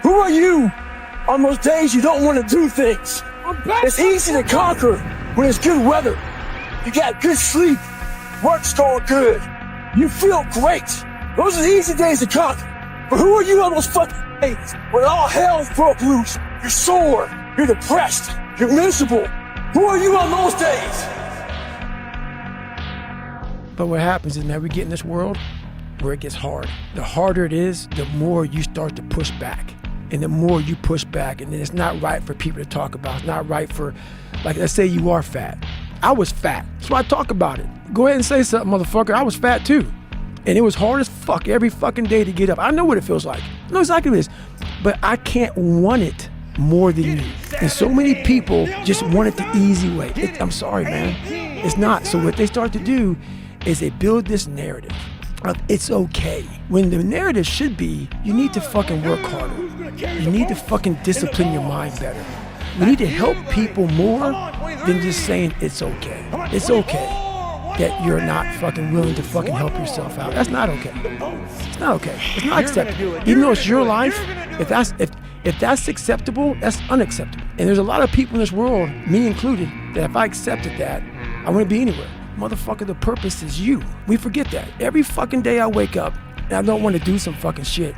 Who are you on those days you don't want to do things? It's easy to conquer when it's good weather. You got good sleep, work's going good, you feel great. Those are the easy days to conquer. But who are you on those fucking days when all hell's broke loose? You're sore, you're depressed, you're miserable. Who are you on those days? But what happens is, man, we get in this world where it gets hard. The harder it is, the more you start to push back. And the more you push back, and then it's not right for people to talk about. It's not right for, like, let's say you are fat. I was fat, so I talk about it. Go ahead and say something, motherfucker. I was fat too. And it was hard as fuck every fucking day to get up. I know what it feels like. I know exactly what it is. But I can't want it more than you. And so many people just want it the easy way. I'm sorry, man. It's not. So what they start to do is they build this narrative of it's okay. When the narrative should be, you need to fucking work harder. You need to fucking discipline your mind better. We need to help people more than just saying it's okay. It's okay that you're not fucking willing to fucking help yourself out. That's not okay. It's not okay. It's not acceptable. Even though it's your life, if that's acceptable, that's unacceptable. And there's a lot of people in this world, me included, that if I accepted that, I wouldn't be anywhere. Motherfucker, the purpose is you. We forget that. Every fucking day I wake up and I don't want to do some fucking shit.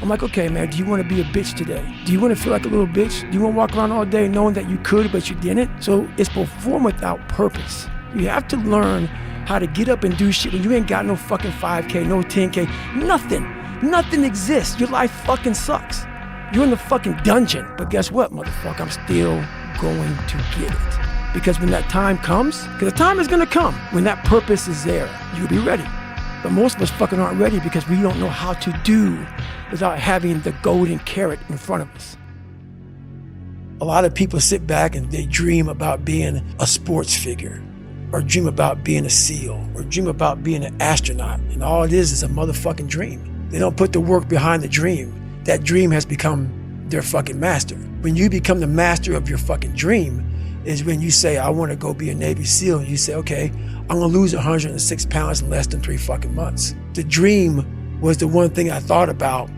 I'm like, okay, man, do you want to be a bitch today? Do you want to feel like a little bitch? Do you want to walk around all day knowing that you could, but you didn't? So it's perform without purpose. You have to learn how to get up and do shit when you ain't got no fucking 5K, no 10K, nothing. Nothing exists. Your life fucking sucks. You're in the fucking dungeon. But guess what, motherfucker? I'm still going to get it. Because when that time comes, because the time is going to come, when that purpose is there, you'll be ready. But most of us fucking aren't ready because we don't know how to do without having the golden carrot in front of us. A lot of people sit back and they dream about being a sports figure, or dream about being a SEAL, or dream about being an astronaut. And all it is a motherfucking dream. They don't put the work behind the dream. That dream has become their fucking master. When you become the master of your fucking dream is when you say, I want to go be a Navy SEAL. And you say, okay, I'm going to lose 106 pounds in less than 3 fucking months. The dream was the one thing I thought about,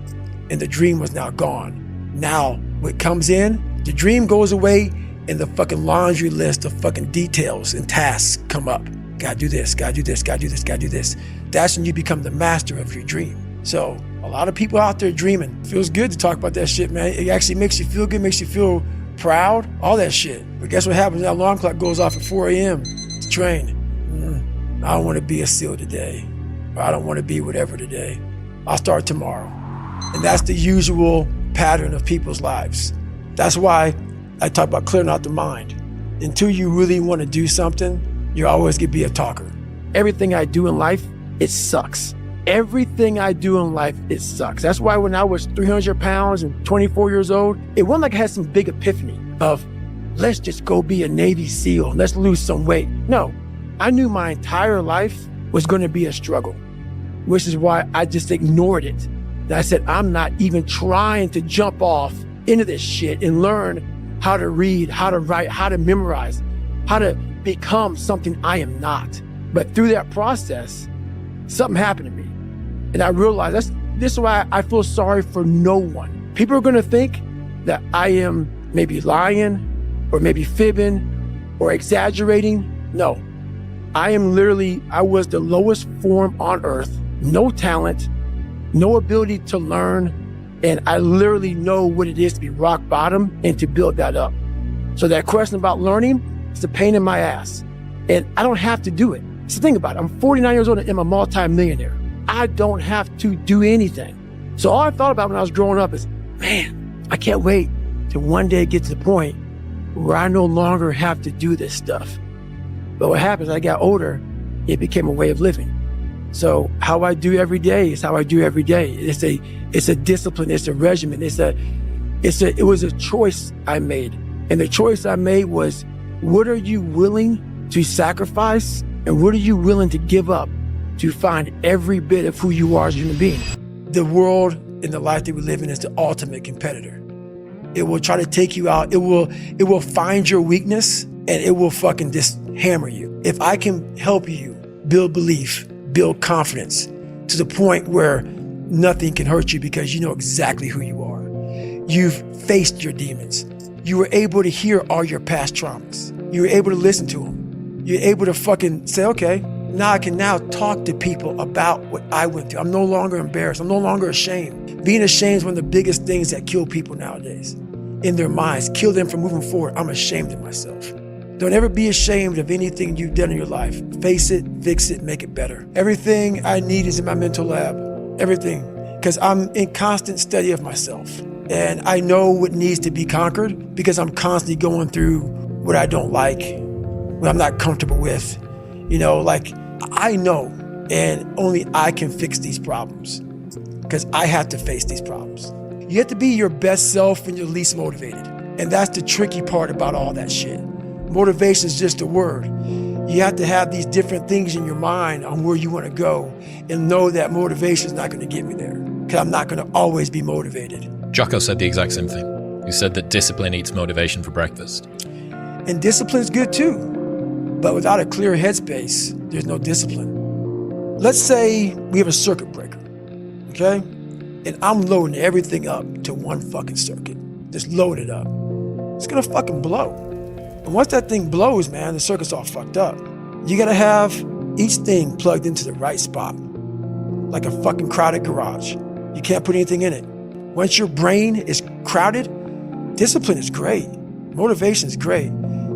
and the dream was now gone. Now, what comes in, the dream goes away, and the fucking laundry list of fucking details and tasks come up. Gotta do this, gotta do this, gotta do this, gotta do this. That's when you become the master of your dream. So a lot of people out there dreaming. It feels good to talk about that shit, man. It actually makes you feel good, makes you feel proud, all that shit. But guess what happens? That alarm clock goes off at 4 a.m. to train. I don't want to be a SEAL today, or I don't want to be whatever today. I'll start tomorrow. And that's the usual pattern of people's lives. That's why I talk about clearing out the mind. Until you really want to do something, you're always going to be a talker. Everything I do in life, it sucks. Everything I do in life, it sucks. That's why when I was 300 pounds and 24 years old, it wasn't like I had some big epiphany of, let's just go be a Navy SEAL, let's lose some weight. No, I knew my entire life was going to be a struggle, which is why I just ignored it. And I said, I'm not even trying to jump off into this shit and learn how to read, how to write, how to memorize, how to become something I am not. But through that process, something happened to me. And I realized this is why I feel sorry for no one. People are gonna think that I am maybe lying or maybe fibbing or exaggerating. No, I was the lowest form on earth, no talent, no ability to learn. And I literally know what it is to be rock bottom and to build that up. So that question about learning, it's a pain in my ass. And I don't have to do it. So think about it. I'm 49 years old and I'm a multi-millionaire. I don't have to do anything. So all I thought about when I was growing up is, man, I can't wait to one day get to the point where I no longer have to do this stuff. But what happens, I got older, it became a way of living. So how I do every day is how I do every day. It's a discipline, it's a regimen, it was a choice I made. And the choice I made was, what are you willing to sacrifice and what are you willing to give up to find every bit of who you are as a human being? The world and the life that we live in is the ultimate competitor. It will try to take you out. It will find your weakness and it will fucking just hammer you. If I can help you build belief, build confidence to the point where nothing can hurt you because you know exactly who you are. you've faced your demons. You were able to hear all your past traumas. You were able to listen to them. You're able to fucking say, okay, now I can now talk to people about what I went through. I'm no longer embarrassed. I'm no longer ashamed. Being ashamed is one of the biggest things that kill people nowadays. In their minds, kill them from moving forward. I'm ashamed of myself. Don't ever be ashamed of anything you've done in your life. Face it, fix it, make it better. Everything I need is in my mental lab. Everything. Because I'm in constant study of myself. And I know what needs to be conquered because I'm constantly going through what I don't like, what I'm not comfortable with. You know, like I know, and only I can fix these problems because I have to face these problems. You have to be your best self when you're least motivated. And that's the tricky part about all that shit. Motivation is just a word. You have to have these different things in your mind on where you want to go and know that motivation is not going to get me there because I'm not going to always be motivated. Jocko said the exact same thing. He said that discipline eats motivation for breakfast. And discipline's good too. But without a clear headspace, there's no discipline. Let's say we have a circuit breaker, okay? And I'm loading everything up to one fucking circuit. Just load it up. It's gonna fucking blow. And once that thing blows, man, the circuit's all fucked up. You gotta have each thing plugged into the right spot, like a fucking crowded garage. You can't put anything in it. Once your brain is crowded, discipline is great. Motivation is great.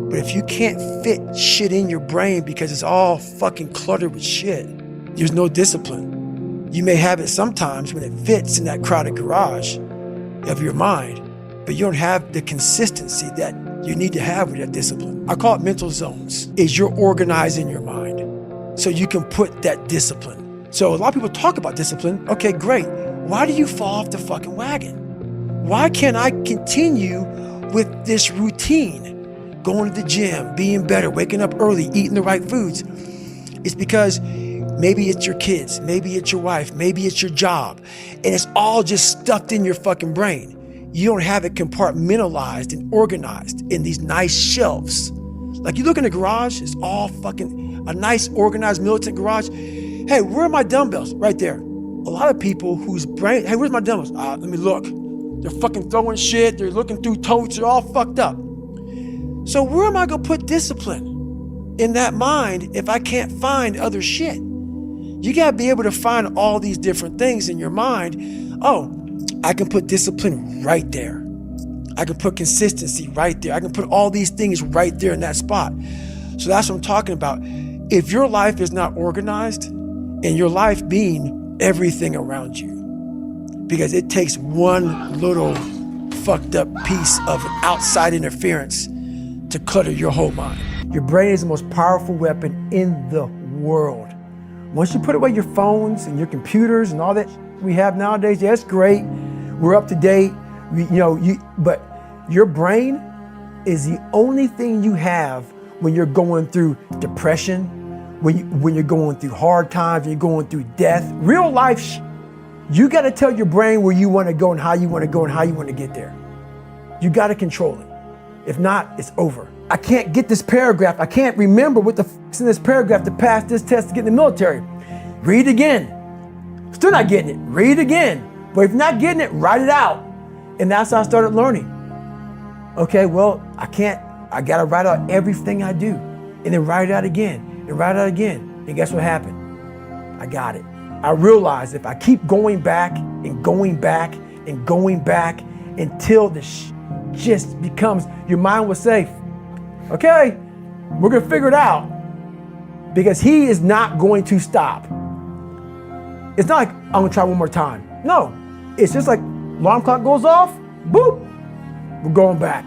But if you can't fit shit in your brain because it's all fucking cluttered with shit, there's no discipline. You may have it sometimes when it fits in that crowded garage of your mind, but you don't have the consistency that you need to have with that discipline. I call it mental zones. Is you're organizing your mind so you can put that discipline. So a lot of people talk about discipline. Okay, great. Why do you fall off the fucking wagon? Why can't I continue with this routine? Going to the gym, being better, waking up early, eating the right foods. It's because maybe it's your kids, maybe it's your wife, maybe it's your job, and it's all just stuffed in your fucking brain. You don't have it compartmentalized and organized in these nice shelves. Like you look in the garage, it's all fucking a nice organized militant garage. Hey, where are my dumbbells? Right there. A lot of people whose brain, hey, where's my dumbbells? Let me look. They're fucking throwing shit, they're looking through totes, they're all fucked up. So where am I gonna put discipline in that mind if I can't find other shit? You gotta be able to find all these different things in your mind. Oh, I can put discipline right there. I can put consistency right there. I can put all these things right there in that spot. So that's what I'm talking about. If your life is not organized, and your life being everything around you, because it takes one little fucked up piece of outside interference to clutter your whole mind. Your brain is the most powerful weapon in the world. Once you put away your phones and your computers and all that we have nowadays, yeah, it's great. We're up to date. But your brain is the only thing you have when you're going through depression, when you're going through hard times, when you're going through death. Real life, you got to tell your brain where you want to go and how you want to go and how you want to get there. You got to control it. If not, it's over. I can't get this paragraph. I can't remember what the f***'s in this paragraph to pass this test to get in the military. Read again. Still not getting it. Read again. But if you're not getting it, write it out. And that's how I started learning. Okay, well, I got to write out everything I do. And then write it out again. And write it out again. And guess what happened? I got it. I realized if I keep going back and going back and going back until the just becomes, your mind will say, okay, we're gonna figure it out, because he is not going to stop. It's not like I'm gonna try one more time. No, it's just like alarm clock goes off, boop, we're going back.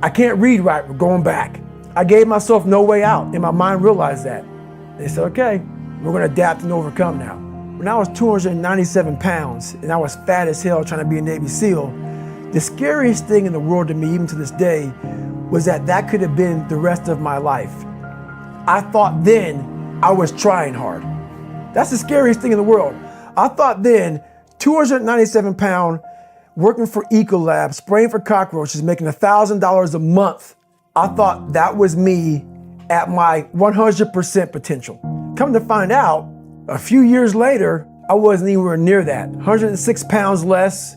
I can't read right, we're going back. I gave myself no way out, and my mind realized that. They said, okay, we're gonna adapt and overcome now. When I was 297 pounds and I was fat as hell trying to be a Navy SEAL, the scariest thing in the world to me, even to this day, was that could have been the rest of my life. I thought then I was trying hard. That's the scariest thing in the world. I thought then, 297 pound, working for Ecolab, spraying for cockroaches, making $1,000 a month. I thought that was me at my 100% potential. Come to find out, a few years later, I wasn't anywhere near that. 106 pounds less,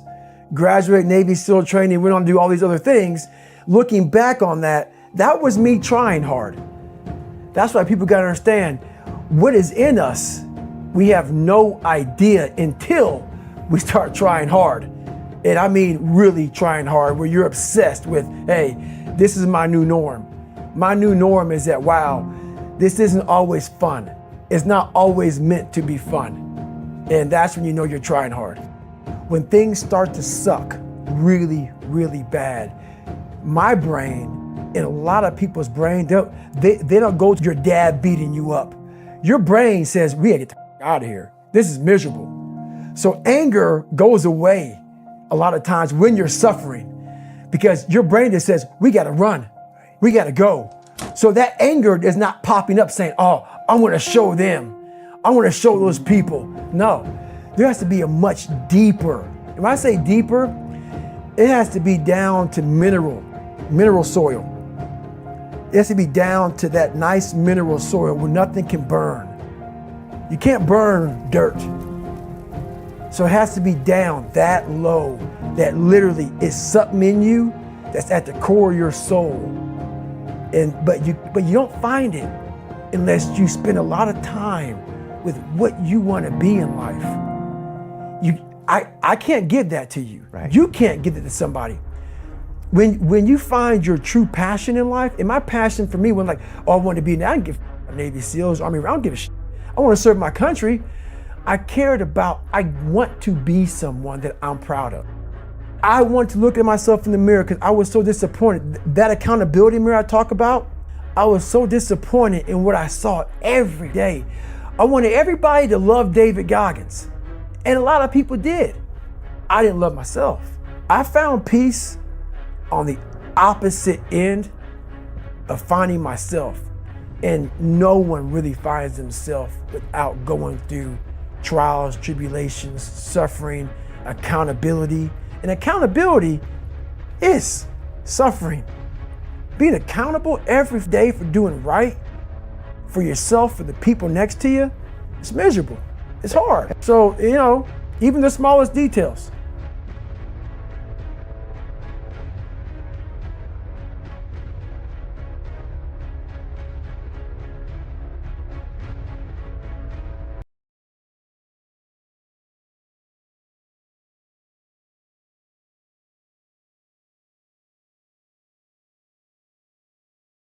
graduate Navy SEAL training, went on to do all these other things. Looking back on that, that was me trying hard. That's why people gotta understand what is in us. We have no idea until we start trying hard. And I mean really trying hard, where you're obsessed with, hey, this is my new norm. My new norm is that, wow, this isn't always fun. It's not always meant to be fun. And that's when you know you're trying hard. When things start to suck really, really bad, my brain and a lot of people's brain, they don't go to your dad beating you up. Your brain says, we gotta get the out of here. This is miserable. So anger goes away a lot of times when you're suffering, because your brain just says, we gotta run, we gotta go. So that anger is not popping up saying, oh, I'm gonna show them, I'm gonna show those people. No, there has to be a much deeper. When I say deeper, it has to be down to mineral soil. It has to be down to that nice mineral soil where nothing can burn. You can't burn dirt. So it has to be down that low, that literally is something in you that's at the core of your soul. But you don't find it unless you spend a lot of time with what you want to be in life. I can't give that to you. Right. You can't give it to somebody. When you find your true passion in life, and my passion for me was like, oh, I want to be, I don't give a Navy SEALs, Army, I don't give a shit. I want to serve my country. I want to be someone that I'm proud of. I want to look at myself in the mirror because I was so disappointed. That accountability mirror I talk about, I was so disappointed in what I saw every day. I wanted everybody to love David Goggins. And a lot of people did. I didn't love myself. I found peace on the opposite end of finding myself. And no one really finds themselves without going through trials, tribulations, suffering, accountability. And accountability is suffering. Being accountable every day for doing right for yourself, for the people next to you, it's miserable. It's hard. So, even the smallest details.